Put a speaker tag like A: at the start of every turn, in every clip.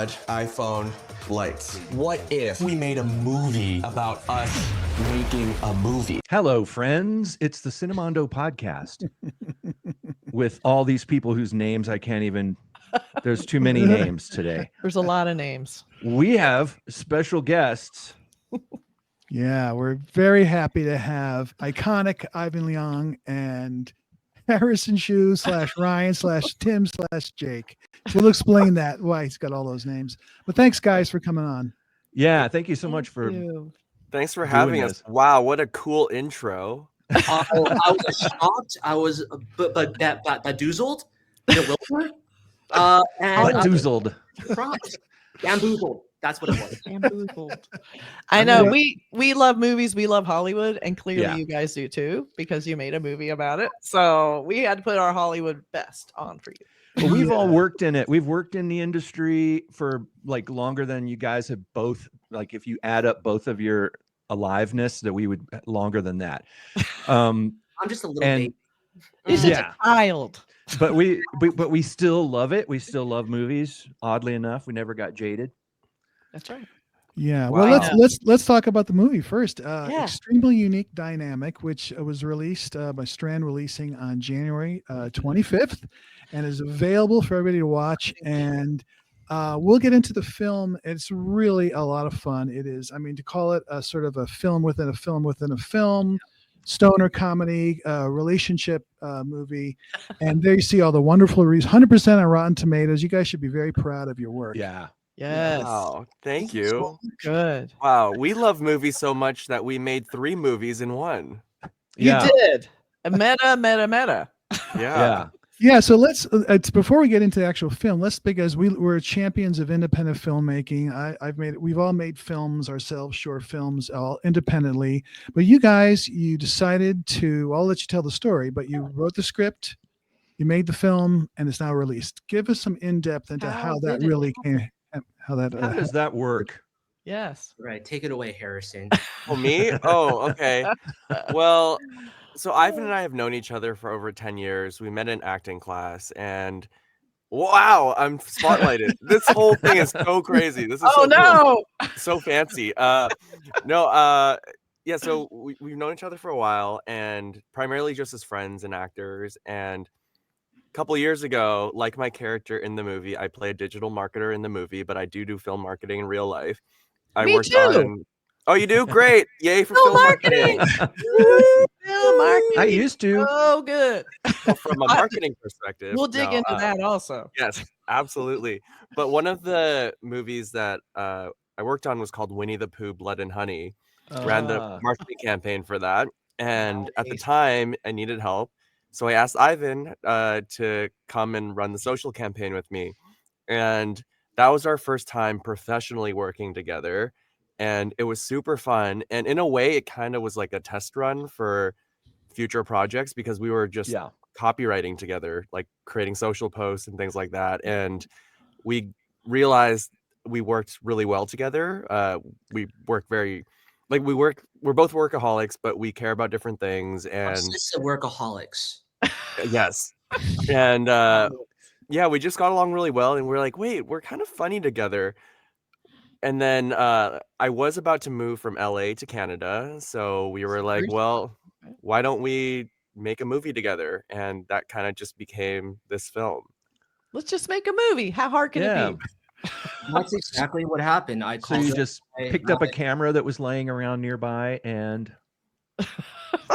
A: had iPhone lights? What if we made a movie about us making a movie?
B: Hello, friends. It's the Cinemondo podcast with all these people whose names I can't even. There's too many names today.
C: There's a lot of names.
B: We have special guests.
D: Yeah, we're very happy to have iconic Ivan Leong and Harrison Shu / Ryan / Tim / Jake. We'll explain that, why he's got all those names. But thanks, guys, for coming on.
B: Yeah, thank you so much for.
E: Thanks for having us. Wow, what a cool intro.
F: I was shocked. I was but bamboozled.
B: Bamboozled.
F: Bamboozled. That's what it was.
C: Bamboozled. I know. We love movies. We love Hollywood, and clearly you guys do too, because you made a movie about it. So we had to put our Hollywood best on for you.
B: Well, we've all worked in it. We've worked in the industry for like longer than you guys have both. Like if you add up both of your aliveness, that we would longer than that.
F: I'm just a little baby.
C: He's just a child.
B: But we still love it. We still love movies. Oddly enough, we never got jaded.
C: That's right.
D: Yeah.
E: Wow.
D: Well, let's talk about the movie first. Extremely Unique Dynamic, which was released by Strand Releasing on January 25th, and is available for everybody to watch. And we'll get into the film. It's really a lot of fun. It is. I mean, to call it a sort of a film within a film within a film, stoner comedy, relationship movie. And there you see all the wonderful reviews. 100% on Rotten Tomatoes. You guys should be very proud of your work.
B: Yeah.
C: Yes.
E: Wow, thank you.
C: So good.
E: Wow, we love movies so much that we made 3 movies in one.
C: You did. Meta.
E: Yeah.
D: Yeah, so let's before we get into the actual film, because we're champions of independent filmmaking. We've all made films ourselves, short films, all independently. But you guys, you decided to. I'll let you tell the story, but you wrote the script, you made the film, and it's now released. Give us some in depth into how that really came. How does
B: that work?
C: Yes.
F: Right. Take it away, Harrison.
E: Oh, me? Oh, okay. Well, so Ivan and I have known each other for over 10 years. We met in acting class, and wow, I'm spotlighted. This whole thing is so crazy. This is cool. So fancy. So we've known each other for a while, and primarily just as friends and actors. And couple of years ago, like my character in the movie, I play a digital marketer in the movie, but I do film marketing in real life.
C: Me too.
E: Oh, you do? Great. Yay for film marketing.
B: I used to.
C: Oh, good.
E: Well, from a marketing perspective.
C: We'll dig into that also.
E: Yes, absolutely. But one of the movies that I worked on was called Winnie the Pooh, Blood and Honey. Ran the marketing campaign for that. And at the time, I needed help. So I asked Ivan to come and run the social campaign with me. And that was our first time professionally working together. And it was super fun. And in a way, it kind of was like a test run for future projects, because we were just copywriting together, like creating social posts and things like that. And we realized we worked really well together. We work we're both workaholics, but we care about different things. And
F: workaholics.
E: Yes. And we just got along really well, and we're like, wait, we're kind of funny together. And then I was about to move from LA to Canada, so we were like, well, why don't we make a movie together? And that kind of just became this film.
C: Let's just make a movie. How hard can it be?
F: That's exactly what happened.
B: So you just picked up a camera that was laying around nearby and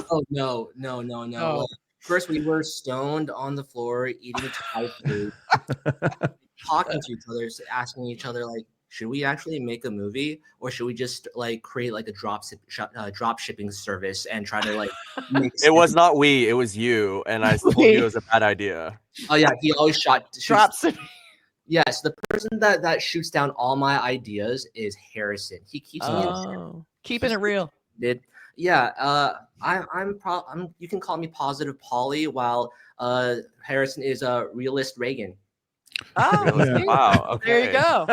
F: Oh no. First, we were stoned on the floor, eating Thai food, talking to each other, asking each other, like, should we actually make a movie, or should we just like create like a drop shipping service and try to like make
E: It was not we, it was you, and I told you it was a bad idea.
F: Oh yeah, he always
C: drop shipping.
F: Yes, the person that shoots down all my ideas is Harrison. He keeps
C: keeping it real.
F: Yeah, I'm you can call me Positive Polly, while Harrison is a realist Reagan.
C: Oh,
E: wow. Okay.
C: There you go.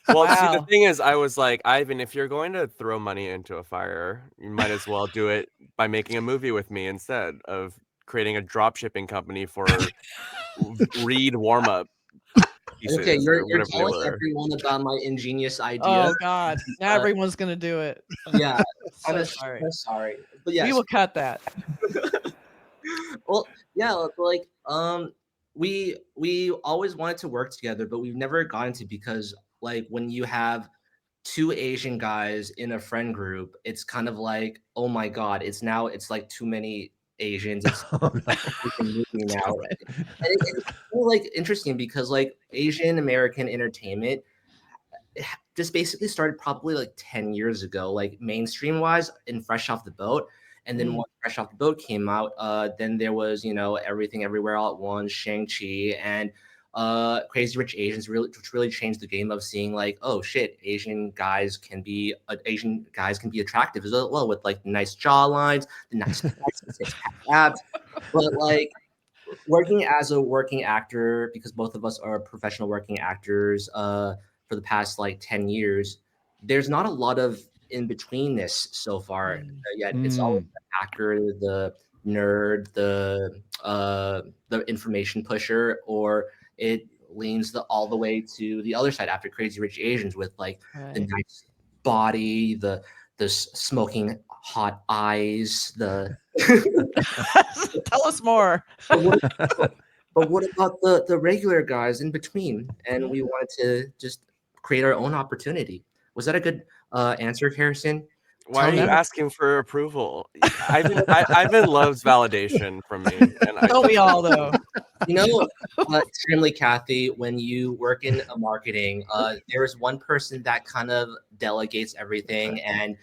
E: Well, see, the thing is, I was like, Ivan, if you're going to throw money into a fire, you might as well do it by making a movie with me instead of creating a drop shipping company for Reed warm up. pieces
F: Okay,
E: or
F: you're
E: whatever they
F: telling
E: were.
F: everyone about my ingenious idea.
C: Oh God! Now everyone's gonna do it.
F: Yeah,
C: So sorry.
F: I'm sorry, but
C: We
F: yes.
C: will cut that.
F: Well, yeah, like we always wanted to work together, but we've never gotten to because like when you have two Asian guys in a friend group, it's kind of like, oh my God, it's like too many Asians. It's
B: Oh, no.
F: a movie now. And it's kind of, like interesting because like Asian American entertainment this basically started probably like 10 years ago, like mainstream wise and Fresh Off the Boat. And then once Fresh Off the Boat came out, then there was, you know, Everything Everywhere All at Once, Shang-Chi, and Crazy Rich Asians, which really changed the game of seeing like, oh shit, Asian guys can be attractive as well with like nice jawlines, the nice six-pack abs. But like working as a working actor, because both of us are professional working actors, for the past like 10 years, there's not a lot of in betweenness so far yet. It's always the hacker, the nerd, the information pusher, or it leans all the way to the other side after Crazy Rich Asians with like the nice body, the smoking hot eyes, the
C: Tell us more.
F: But what about the regular guys in between? And we wanted to just create our own opportunity. Was that a good answer, Harrison?
E: Why
F: Tell
E: are you
F: me-
E: asking for approval? Ivan loves validation from me, and
C: Don't we all though?
F: You know, extremely Kathy, when you work in marketing, there is one person that kind of delegates everything, and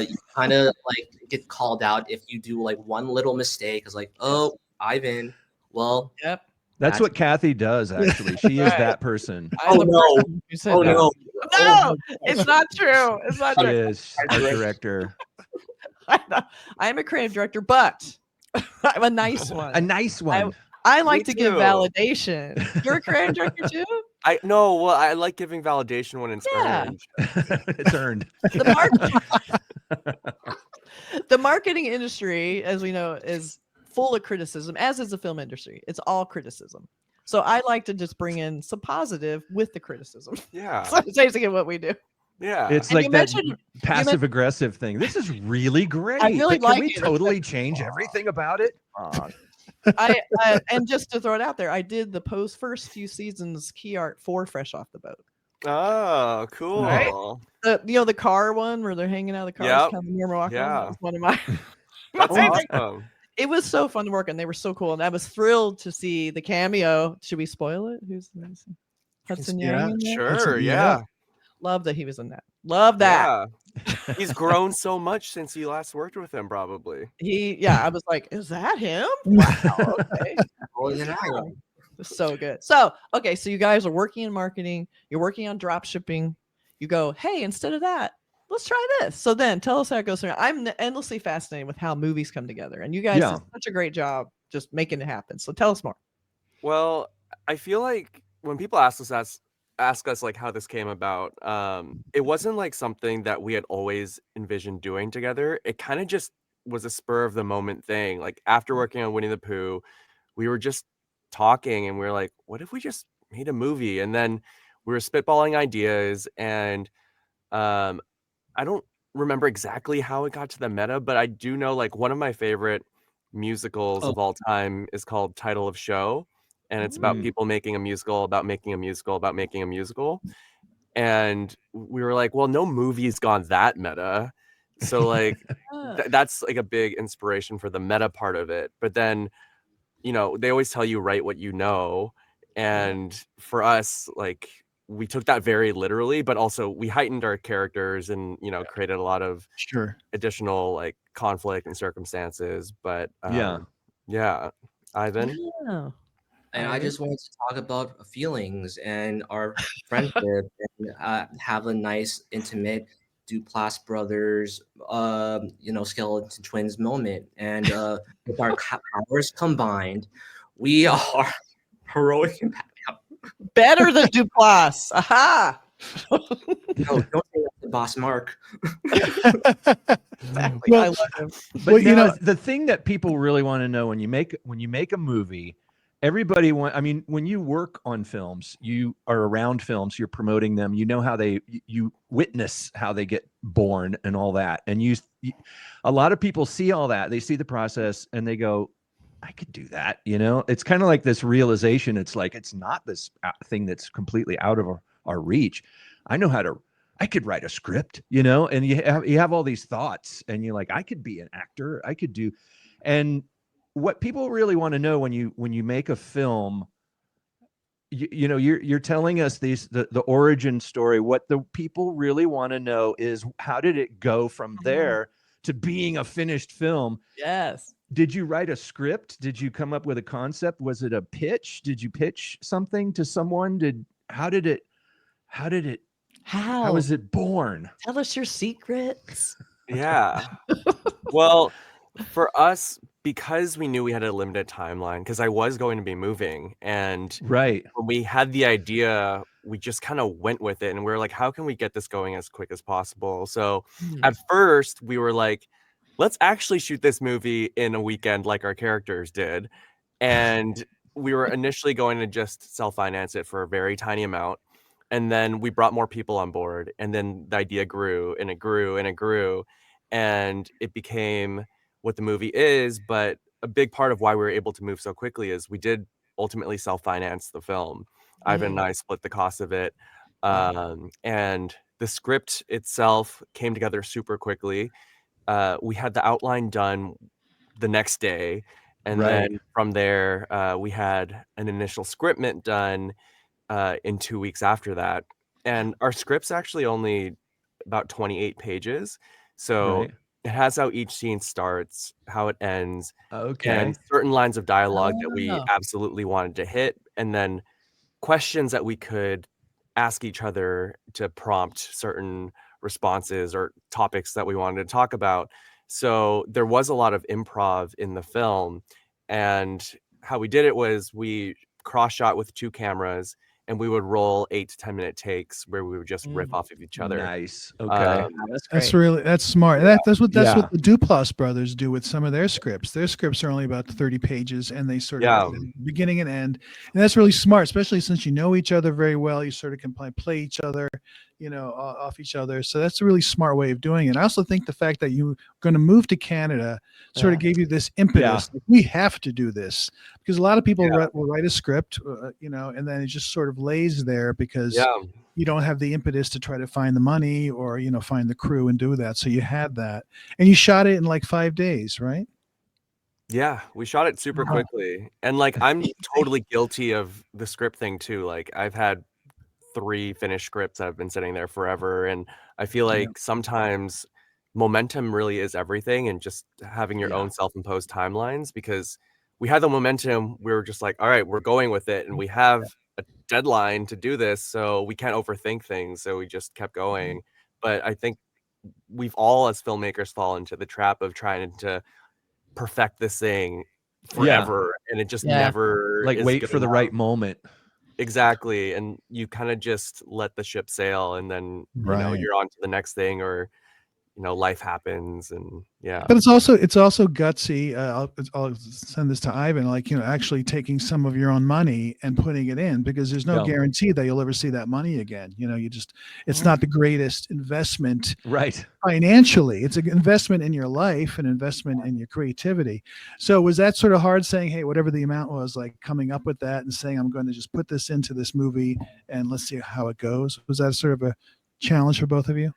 F: you kind of like get called out if you do like one little mistake. It's like, oh, Ivan, well,
C: Yep.
B: That's what Kathy does, actually. She is that person.
C: I'm
F: Oh,
C: the
F: no.
C: person who said
F: oh
C: that.
F: no,
C: No, it's not true. It's not
B: She
C: true.
B: is our director.
C: I am a creative director, but I'm a nice one.
B: A nice one.
C: I like
E: Me
C: to give
E: too.
C: validation. You're a creative director too?
E: I no. Well, I like giving validation when it's
C: Yeah.
E: earned.
B: It's earned.
C: The marketing industry, as we know, is full of criticism, as is the film industry. It's all criticism. So I like to just bring in some positive with the criticism.
E: Yeah,
C: So it's basically what we do.
E: yeah.
B: It's
C: And
B: like
C: you
B: that
C: mentioned-
B: passive aggressive thing. This is really great.
C: really
B: but can
C: like
B: we
C: it.
B: totally change everything about it?
C: And just to throw it out there, I did the first few seasons key art for Fresh Off the Boat.
E: Oh, cool.
C: Right? The car one where they're hanging out of the car.
E: Yep.
C: Kind of normal walk on.
E: Yeah.
C: That was one of my.
E: That's
C: my-
E: awesome.
C: It was so fun to work on. They were so cool, and I was thrilled to see the cameo. Should we spoil it? Who's Hudson
D: Yeah,
C: Yang? In there?
E: Sure.
D: Yeah.
E: Yeah.
C: Love that he was in that. Love that.
E: Yeah. He's grown so much since you last worked with him, probably.
C: I was like, is that him? Wow. Okay.
F: More than I am.
C: So good. So, okay, so you guys are working in marketing, you're working on drop shipping. You go, hey, instead of that, let's try this. So then tell us how it goes through. I'm endlessly fascinated with how movies come together. And you guys did such a great job just making it happen. So tell us more.
E: Well, I feel like when people ask us like how this came about, it wasn't like something that we had always envisioned doing together. It kind of just was a spur of the moment thing. Like after working on Winnie the Pooh, we were just talking and we were like, what if we just made a movie? And then we were spitballing ideas, and I don't remember exactly how it got to the meta, but I do know like one of my favorite musicals of all time is called Title of Show, and it's about people making a musical about making a musical about making a musical. And we were like, well, no movie's gone that meta, so like that's like a big inspiration for the meta part of it. But then, you know, they always tell you write what you know, and for us, like, we took that very literally, but also we heightened our characters and, you know, created a lot of additional like conflict and circumstances. But yeah, Ivan.
C: Yeah.
F: And I just wanted to talk about feelings and our friendship and have a nice, intimate Duplass brothers, skeleton twins moment. And with our powers combined, we are heroic and
C: better than Duplass. Aha.
F: No, don't say that to Boss Mark.
C: Exactly.
D: Well,
C: I love him.
B: But
D: you know,
B: the thing that people really want to know when you make a movie, everybody I mean, when you work on films, you are around films, you're promoting them, you know how you witness how they get born and all that. And a lot of people see all that, they see the process and they go, I could do that. It's kind of like this realization. It's like, it's not this thing that's completely out of our reach. I could write a script, and you have all these thoughts and you're like, I could be an actor. I could do, and what people really want to know when you make a film, you're telling us the origin story. What the people really want to know is, how did it go from there to being a finished film?
C: Yes.
B: Did you write a script? Did you come up with a concept? Was it a pitch? Did you pitch something to someone? How was it born?
C: Tell us your secrets.
E: Yeah. Well, for us, because we knew we had a limited timeline, because I was going to be moving, and
B: right,
E: when we had the idea, we just kind of went with it, and we were like, how can we get this going as quick as possible? So at first we were like, let's actually shoot this movie in a weekend like our characters did. And we were initially going to just self-finance it for a very tiny amount. And then we brought more people on board, and then the idea grew and it grew and it grew, and it became what the movie is. But a big part of why we were able to move so quickly is we did ultimately self-finance the film. Ivan and I split the cost of it. And the script itself came together super quickly. We had the outline done the next day, and then from there we had an initial scriptment done in 2 weeks after that. And our script's actually only about 28 pages, so it has how each scene starts, how it ends, and certain lines of dialogue that we absolutely wanted to hit, and then questions that we could ask each other to prompt certain responses or topics that we wanted to talk about. So there was a lot of improv in the film, and how we did it was we cross shot with 2 cameras, and we would roll 8 to 10 minute takes where we would just riff off of each other.
B: Nice. Okay.
D: That's smart. That's what the Duplass brothers do with some of their scripts. Their scripts are only about 30 pages, and they sort of beginning and end. And that's really smart, especially since you know each other very well. You sort of can play each other, off each other. So that's a really smart way of doing it. I also think the fact that you're going to move to Canada sort of gave you this impetus. Like, we have to do this, because a lot of people will write a script, and then it just sort of lays there because you don't have the impetus to try to find the money or, find the crew and do that. So you had that, and you shot it in like 5 days, right?
E: Yeah, we shot it super quickly. And like, I'm totally guilty of the script thing too. Like, I've had 3 finished scripts that have been sitting there forever, and I feel like sometimes momentum really is everything, and just having your own self-imposed timelines, because we had the momentum. We were just like, all right, we're going with it, and we have a deadline to do this, so we can't overthink things. So we just kept going. But I think we've all, as filmmakers, fallen into the trap of trying to perfect this thing forever, and it just never
B: like
E: is
B: wait
E: good
B: for the
E: enough.
B: right moment.
E: Exactly. And you kind of just let the ship sail, and then you're on to the next thing, or life happens. And
D: but it's also gutsy. I'll send this to Ivan, like, actually taking some of your own money and putting it in, because there's no guarantee that you'll ever see that money again. It's not the greatest investment financially. It's an investment in your life, an investment in your creativity. So was that sort of hard, saying, hey, whatever the amount was, like coming up with that and saying, I'm going to just put this into this movie and let's see how it goes? Was that sort of a challenge for both of you?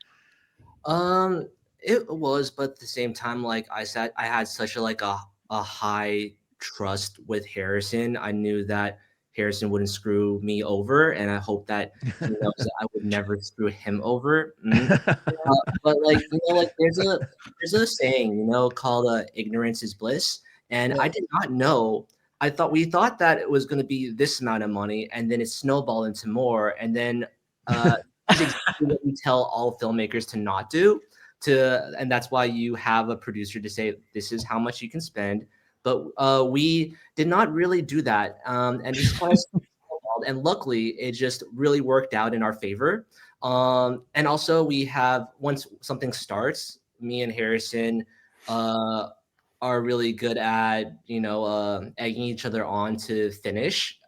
F: It was, but at the same time, like I said, I had such a high trust with Harrison. I knew that Harrison wouldn't screw me over, and I hope that he knows that I would never screw him over. But there's a saying, called ignorance is bliss, and I did not know. We thought that it was going to be this amount of money, and then it snowballed into more, and then it's exactly what we tell all filmmakers to not do. And that's why you have a producer to say, this is how much you can spend. But we did not really do that. And this is and luckily it just really worked out in our favor. And also we have, once something starts, me and Harrison are really good at, egging each other on to finish.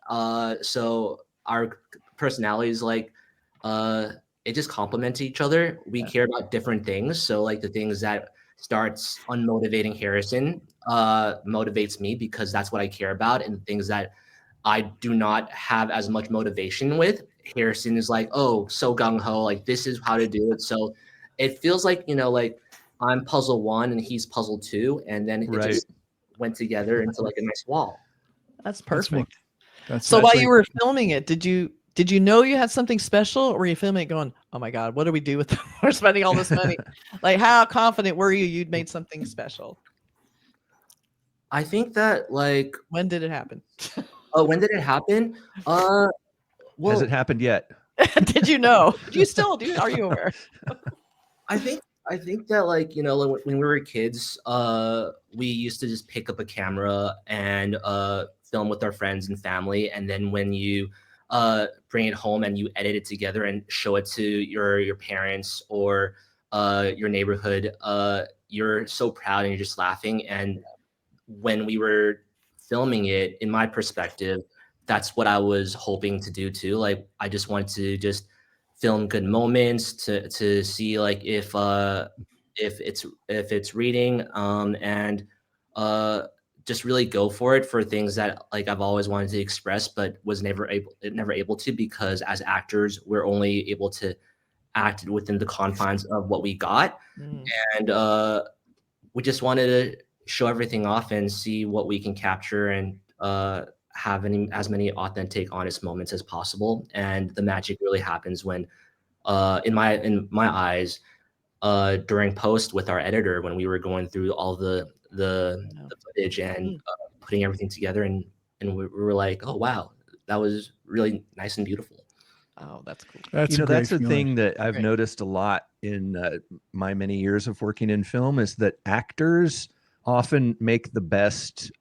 F: So our personalities, like, it just complements each other. We care about different things. So like the things that starts unmotivating Harrison motivates me because that's what I care about, and the things that I do not have as much motivation with, Harrison is like, oh, so gung ho, like this is how to do it. So it feels like, like I'm puzzle one and he's puzzle two, and then it
B: Right.
F: just went together into like a nice wall.
C: That's
D: That's
C: perfect.
D: That's
C: So
D: that's
C: while
D: very
C: you were filming it, did you know you had something special, or were you filming it going, oh my God, what do we do with we're spending all this money? Like, how confident were you'd made something special?
F: I think that like,
C: When did it happen?
F: oh, when did it happen?
B: Has
F: Well,
B: it happened yet?
C: Did you know? Do you still do? Are you aware?
F: I think that, like, like when we were kids, we used to just pick up a camera and film with our friends and family, and then when you bring it home and you edit it together and show it to your parents or your neighborhood, you're so proud and you're just laughing. And when we were filming it, in my perspective, that's what I was hoping to do too. Like, I just wanted to just film good moments to see like if it's reading, and uh just really go for it for things that like I've always wanted to express but was never able to, because as actors we're only able to act within the confines of what we got.
C: Mm.
F: And we just wanted to show everything off and see what we can capture, and have as many authentic, honest moments as possible. And the magic really happens when, in my eyes, during post with our editor, when we were going through all the footage and putting everything together, and we were like, oh wow, that was really nice and beautiful.
C: Oh, that's cool.
D: That's a great
B: That's the
D: feeling.
B: thing that I've
C: Great.
B: noticed a lot in my many years of working in film is that actors often make the best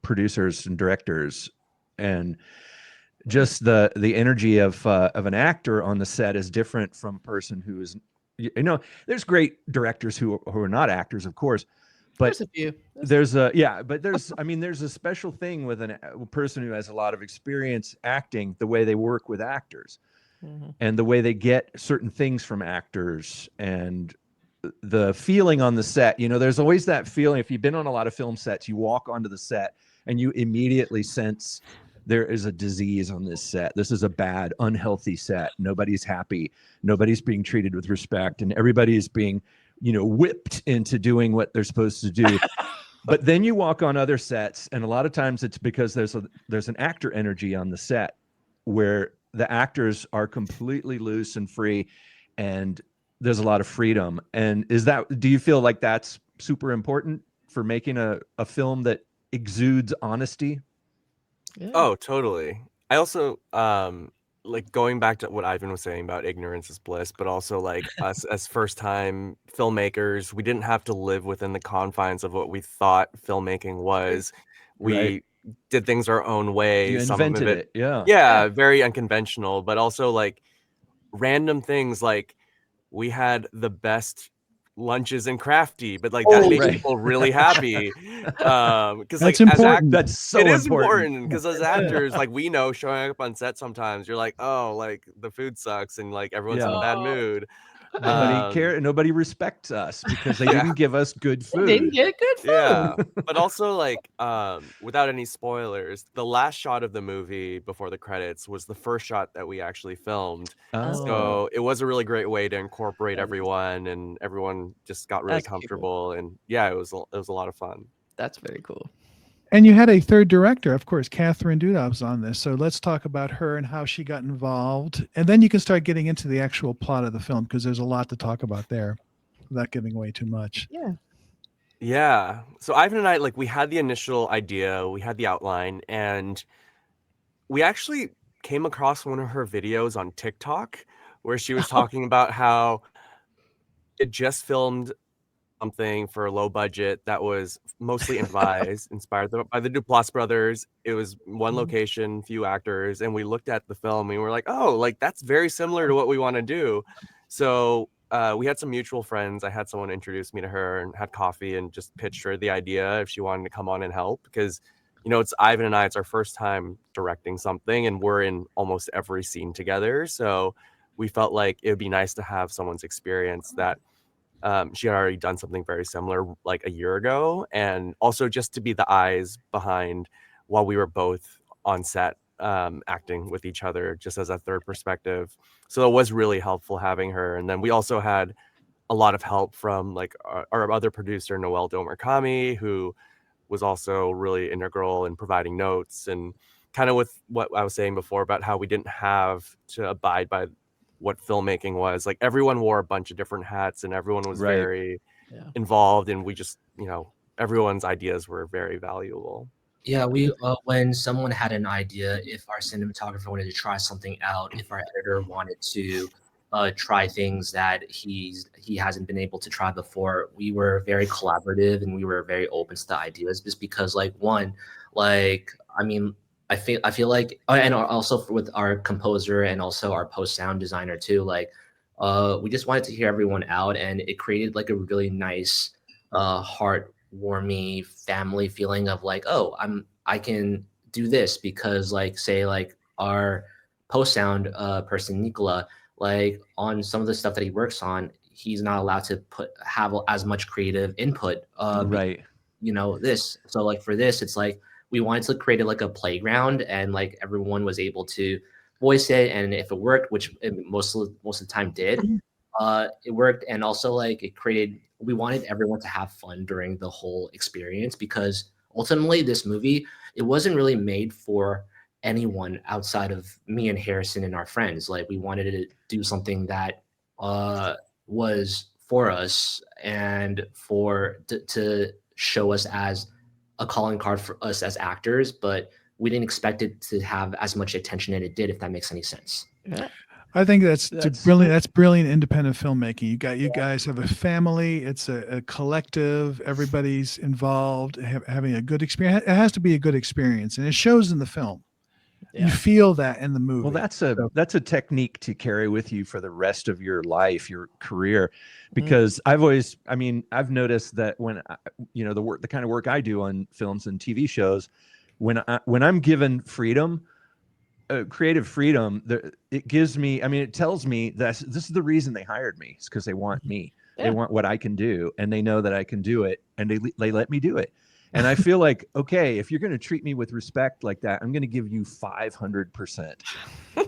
B: producers and directors, and just the energy of an actor on the set is different from a person who is, there's great directors who are not actors, of course, but
C: There's a few.
B: there's a special thing with a person who has a lot of experience acting, the way they work with actors
C: Mhm.
B: and the way they get certain things from actors, and the feeling on the set. There's always that feeling. If you've been on a lot of film sets, you walk onto the set and you immediately sense there is a disease on this set. This is a bad, unhealthy set. Nobody's happy. Nobody's being treated with respect, and everybody is being, whipped into doing what they're supposed to do. But then you walk on other sets, and a lot of times it's because there's an actor energy on the set where the actors are completely loose and free, and there's a lot of freedom. And do you feel like that's super important for making a film that exudes honesty?
C: Yeah.
E: Oh, totally. I also like going back to what Ivan was saying about ignorance is bliss, but also like us as first time filmmakers, we didn't have to live within the confines of what we thought filmmaking was. We
B: Right.
E: did things our own way.
B: You
E: Some of
B: invented it. Yeah.
E: yeah, very unconventional, but also like random things. Like we had the best lunches in Crafty, but like that
F: Oh,
E: made
B: right.
E: people really happy. Because like
D: That's
E: as
D: important.
B: That's so
E: it is
B: important.
E: important because as actors, like we know showing up on set sometimes you're like, oh, like the food sucks and like everyone's in a bad
C: Oh.
E: mood.
B: Nobody
E: Um,
B: care. Nobody respects us because they
E: Yeah.
B: didn't give us good
C: They didn't
B: food.
C: get good food.
E: Yeah, but also like without any spoilers, the last shot of the movie before the credits was the first shot that we actually filmed.
B: Oh,
E: So it was a really great way to incorporate
C: That is-
E: everyone, and everyone just got really
C: That's cool.
E: comfortable. And yeah, it was a lot of fun.
C: That's very cool.
D: And you had a third director, of course, Catherine Dudov's on this. So let's talk about her and how she got involved. And then you can start getting into the actual plot of the film, because there's a lot to talk about there without giving away too much.
C: Yeah.
E: Yeah. So Ivan and I, like, we had the initial idea, we had the outline, and we actually came across one of her videos on TikTok where she was talking about how it just filmed something for a low budget that was mostly improvised, inspired by the Duplass brothers. It was one
C: Mhm.
E: location, few actors, and we looked at the film and we were like, oh, like that's very similar to what we want to do. So we had some mutual friends. I had someone introduce me to her and had coffee and just pitched her the idea if she wanted to come on and help, because it's Ivan and I, it's our first time directing something, and we're in almost every scene together. So we felt like it would be nice to have someone's experience that she had already done something very similar like a year ago, and also just to be the eyes behind while we were both on set acting with each other, just as a third perspective. So it was really helpful having her. And then we also had a lot of help from like our other producer, Noel Domerkami, who was also really integral in providing notes, and kind of with what I was saying before about how we didn't have to abide by what filmmaking was. Like everyone wore a bunch of different hats and everyone was
B: Right.
E: very involved, and we just, everyone's ideas were very valuable.
F: Yeah, we when someone had an idea, if our cinematographer wanted to try something out, if our editor wanted to try things that he hasn't been able to try before, we were very collaborative and we were very open to the ideas. Just because, like, one, like, I mean, I feel like, and also with our composer and also our post sound designer too, like, we just wanted to hear everyone out, and it created like a really nice heartwarming family feeling of like, oh, I can do this because, like, say like our post sound person Nicola, like on some of the stuff that he works on, he's not allowed to have as much creative input
B: Right.
F: this. So like for this, it's like we wanted to create like a playground, and like everyone was able to voice it, and if it worked, which it most of the time did, it worked. And also like we wanted everyone to have fun during the whole experience, because ultimately this movie, it wasn't really made for anyone outside of me and Harrison and our friends. Like we wanted to do something that was for us and to show us as a calling card for us as actors, but we didn't expect it to have as much attention as it did, if that makes any sense.
C: Yeah.
D: I think that's brilliant. That's brilliant independent filmmaking. You guys have a family. It's a collective. Everybody's involved, having a good experience. It has to be a good experience, and it shows in the film. You feel that in the movie.
B: Well, that's a technique to carry with you for the rest of your life, your career, because I've noticed that when the kind of work I do on films and TV shows, when I'm given freedom, creative freedom, it gives me, it tells me that this is the reason they hired me. It's because they want me. They want what I can do, and they know that I can do it, and they let me do it. And I feel like, okay, if you're going to treat me with respect like that, I'm going to give you 500%,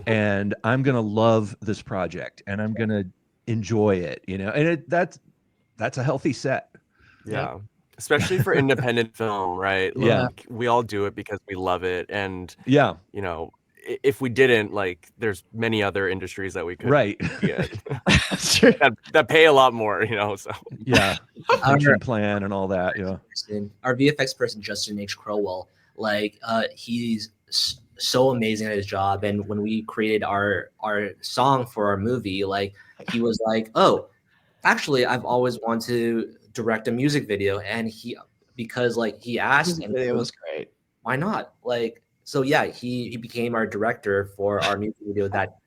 B: and I'm going to love this project, and I'm going to enjoy it, and that's a healthy set.
E: Yeah. Especially for independent film, right? Like, we all do it because we love it. And if we didn't, like, there's many other industries that we could get that pay a lot more, so
B: pension plan and all that.
F: Our VFX person, Justin H. Crowell, like he's so amazing at his job. And when we created our song for our movie, like he was like, oh, actually I've always wanted to direct a music video, and because he asked, and
C: it was great.
F: Why not? Like, so yeah, he became our director for our music video that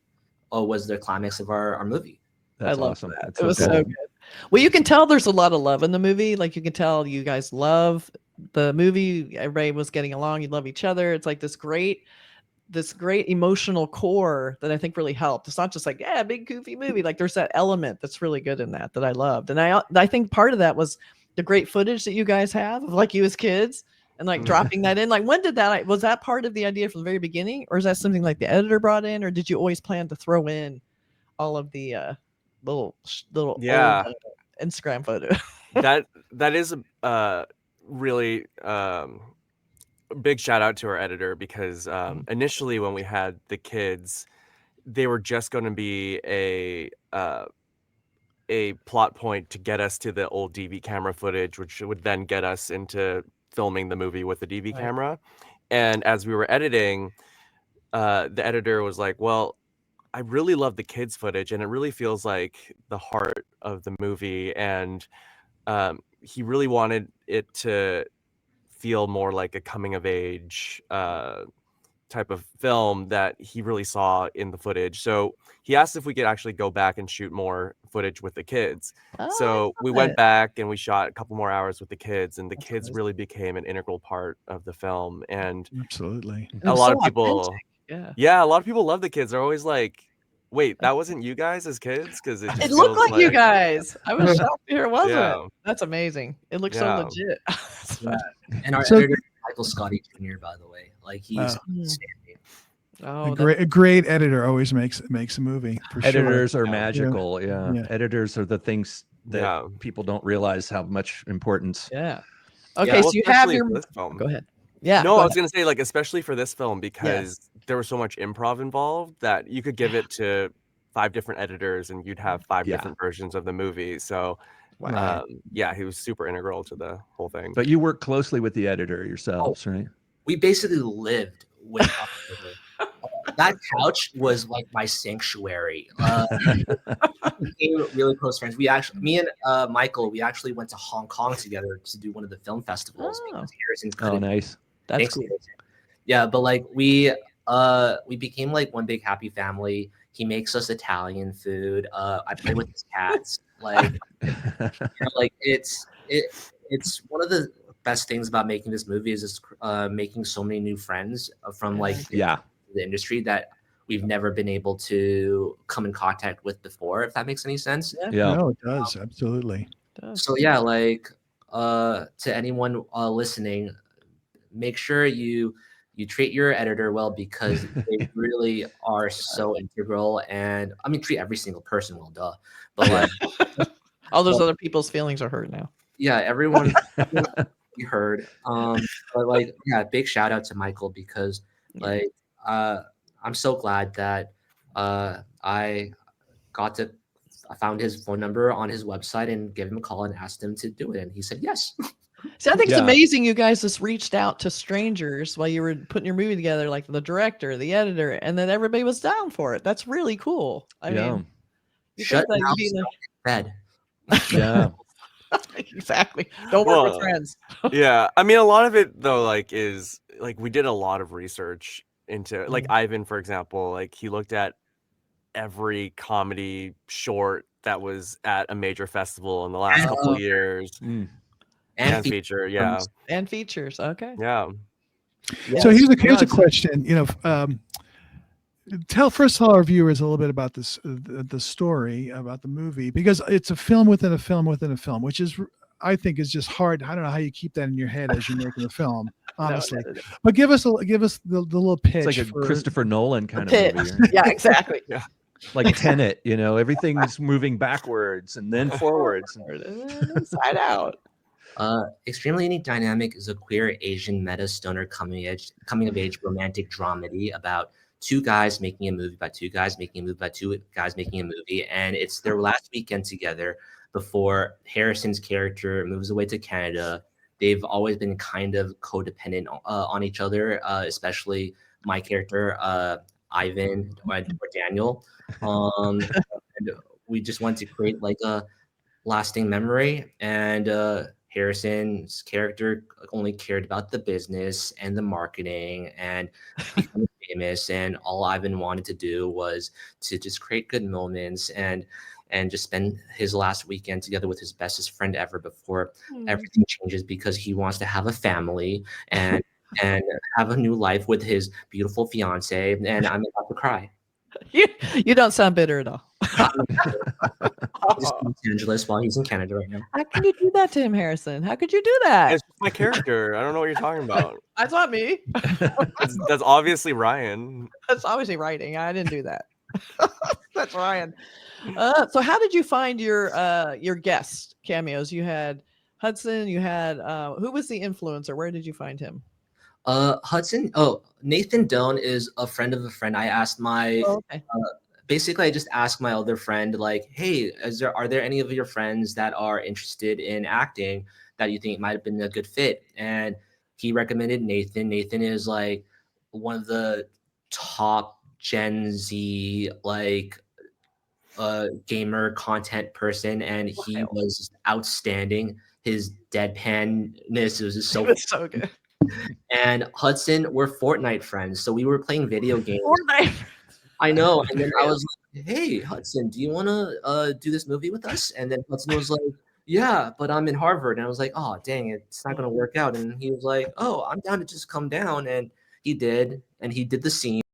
F: was the climax of our movie.
B: That's
C: I love
B: awesome.
C: that.
B: That's
C: it was
B: cool.
C: so good. Well, you can tell there's a lot of love in the movie. Like you can tell you guys love the movie. Everybody was getting along. You love each other. It's like this great emotional core that I think really helped. It's not just like, big goofy movie. Like there's that element that's really good in that I loved. And I think part of that was the great footage that you guys have of like you as kids and like dropping that in. Like when did was that part of the idea from the very beginning, or is that something like the editor brought in, or did you always plan to throw in all of the little old, Instagram photo?
E: that is a really big shout out to our editor, because initially when we had the kids, they were just going to be a plot point to get us to the old DV camera footage, which would then get us into filming the movie with the DV camera. And as we were editing, the editor was like, well, I really love the kids footage, and it really feels like the heart of the movie. And he really wanted it to feel more like a coming of age type of film that he really saw in the footage. So he asked if we could actually go back and shoot more footage with the kids.
C: Oh, I
E: So
C: love
E: we went
C: it.
E: back and we shot a couple more hours with the kids, and the
D: That's
E: kids
D: nice.
E: really became an integral part of the film. And
D: Absolutely.
C: And it
E: a
C: was
E: lot
C: so
E: of people,
C: authentic. Yeah.
E: yeah, a lot of people love the kids. They're always like, wait, that wasn't you guys as kids? Because it
C: It
E: just
C: looked
E: feels
C: like you
E: like,
C: guys. I was shocked to hear it wasn't.
E: yeah,
C: That's amazing. It looks so
E: yeah.
C: legit. That's
F: Yeah.
C: funny.
F: And our
D: So-
F: editor, Michael Scotty Jr., by the way, like he's
D: Wow.
F: outstanding.
C: Oh,
D: A great editor always makes a movie for
B: Editors are
E: Yeah.
B: magical. Yeah.
D: Yeah.
B: Editors are the things that
E: Yeah.
B: people don't realize how much importance.
C: yeah.
F: Yeah,
C: Okay,
E: Well,
C: so you have
E: especially
C: your.
E: for this film.
C: Go ahead. Yeah.
E: No,
C: go
E: I was
C: ahead.
E: gonna say, like, especially for this film, because there was so much improv involved that you could give it to 5 different editors and you'd have 5
B: Yeah.
E: different versions of the movie. So,
C: Wow.
E: yeah, he was super integral to the whole thing.
B: But you work closely with the editor yourselves, right?
F: We basically lived with that couch was like my sanctuary. We became really close friends. Me and Michael, we actually went to Hong Kong together to do one of the film festivals
C: Oh.
F: because Harrison
B: Oh,
F: couldn't.
B: nice.
C: That's
F: Thanks,
C: cool.
F: Harrison. Yeah, but like we became like one big happy family. He makes us Italian food. I play with his cats. Like, you know, like it's one of the best things about making this movie is just making so many new friends from like
B: Yeah.
F: the industry that we've never been able to come in contact with before, if that makes any sense.
B: Yeah.
D: No, it does. Absolutely.
F: So yeah, like to anyone listening, make sure you treat your editor well because they really are so integral. And I mean, treat every single person well, duh. But like,
C: All those other people's feelings are hurt now.
F: yeah, everyone you heard. But like, yeah, big shout out to Michael because like I'm so glad that I found his phone number on his website and gave him a call and asked him to do it, and he said yes.
C: See, I think it's
B: Yeah.
C: amazing you guys just reached out to strangers while you were putting your movie together, like the director, the editor, and then everybody was down for it. That's really cool. I
B: Yeah.
C: mean, you
F: Shut
C: think that
F: mouths,
C: you'd be
F: don't get fed.
B: Yeah.
C: exactly. Don't work with
E: Well,
C: friends.
E: Yeah, I mean, a lot of it though, like, is like we did a lot of research into, like,
C: Mm.
E: Ivan, for example. Like, he looked at every comedy short that was at a major festival in the last couple
C: Oh.
E: of years,
B: Mm.
E: and feature. Yeah,
C: And features. Okay.
E: yeah.
D: So here's a
B: it's-
D: question. You know, tell our viewers a little bit about this, the story about the movie, because it's a film within a film within a film, which is, I think, is just hard. I don't know how you keep that in your head as you're making a film, honestly.
C: No.
D: But give us the little pitch.
B: It's like a
D: for-
B: Christopher Nolan kind of
C: Pitch.
B: movie. Right?
C: Yeah, exactly.
B: Like Tenet, you know, everything's moving backwards and then forwards.
C: Inside out.
F: Extremely Unique Dynamic is a queer Asian meta stoner coming of age romantic dramedy about 2 guys making a movie about 2 guys making a movie about 2 guys making a movie, and it's their last weekend together before Harrison's character moves away to Canada. They've always been kind of codependent on each other, especially my character, Ivan or Daniel. And we just want to create like a lasting memory, and Harrison's character only cared about the business and the marketing and becoming famous, and all Ivan wanted to do was to just create good moments and just spend his last weekend together with his bestest friend ever before everything changes, because he wants to have a family and have a new life with his beautiful fiance. And I'm about to cry.
C: You don't sound bitter at all.
F: Just in Los Angeles while he's in Canada right now.
C: How can you do that to him, Harrison? How could you do that?
E: It's just my character. I don't know what you're talking about.
C: That's not me.
E: That's obviously Ryan.
C: That's obviously writing. I didn't do that. That's Ryan. So how did you find your guest cameos? You had Hudson. You had who was the influencer? Where did you find him?
F: Hudson. Nathan Doan is a friend of a friend. I asked my
C: Okay.
F: basically I just asked my other friend, like, hey, are there any of your friends that are interested in acting that you think might have been a good fit? And he recommended Nathan. Nathan is like one of the top Gen Z like gamer content person, and he was outstanding. His deadpanness was just so
C: It's so good.
F: And Hudson, we're Fortnite friends, so we were playing video games.
C: Fortnite.
F: I know. And then I was like, hey, Hudson, do you want to do this movie with us? And then Hudson was like, yeah, but I'm in Harvard. And I was like, oh, dang, it's not going to work out. And he was like, oh, I'm down to just come down. And he did. And he did the scene.